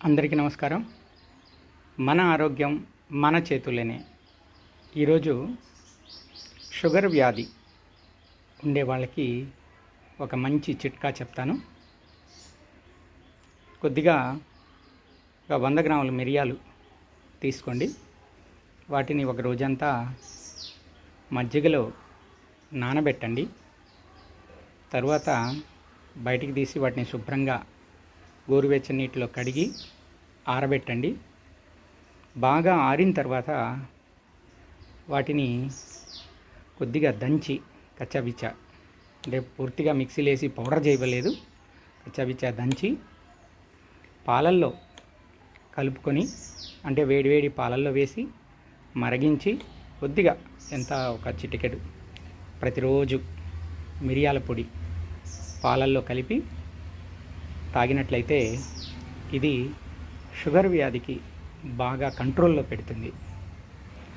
అందరికీ నమస్కారం. మన ఆరోగ్యం మన చేతుల్లోనే. ఈరోజు షుగర్ వ్యాధి ఉండే వాళ్ళకి ఒక మంచి చిట్కా చెప్తాను. కొద్దిగా ఒక 100 గ్రాముల మిరియాలు తీసుకోండి. వాటిని ఒక రోజంతా మజ్జిగలో నానబెట్టండి. తర్వాత బయటికి తీసి వాటిని శుభ్రంగా గోరువెచ్చని నీటిలో కడిగి ఆరబెట్టండి. బాగా ఆరిన తర్వాత వాటిని కొద్దిగా దంచి కచ్చాబిచ్చా, అంటే పూర్తిగా మిక్సీలో వేసి పౌడర్ చేయలేదు, కచ్చాబిచ్చా దంచి పాలల్లో కలుపుకొని, అంటే వేడివేడి పాలల్లో వేసి మరిగించి కొద్దిగా ఒక చిటికెడు ప్రతిరోజు మిరియాల పొడి పాలల్లో కలిపి తాగినట్లయితే ఇది షుగర్ వ్యాధికి బాగా కంట్రోల్లో పెడుతుంది.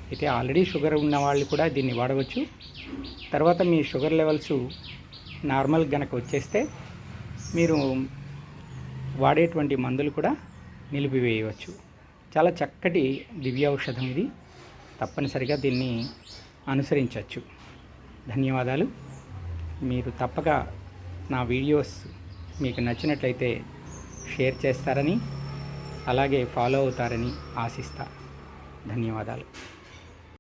అయితే ఆల్రెడీ షుగర్ ఉన్న వాళ్ళు కూడా దీన్ని వాడవచ్చు. తర్వాత మీ షుగర్ లెవెల్స్ నార్మల్ గనక వచ్చేస్తే మీరు వాడేటువంటి మందులు కూడా నిలిపివేయవచ్చు. చాలా చక్కటి దివ్య ఔషధం ఇది. తప్పనిసరిగా దీన్ని అనుసరించవచ్చు. ధన్యవాదాలు. మీరు తప్పక నా వీడియోస్ మీకు నచ్చినట్లయితే షేర్ చేస్తారని, అలాగే ఫాలో అవుతారని ఆశిస్తా. ధన్యవాదాలు.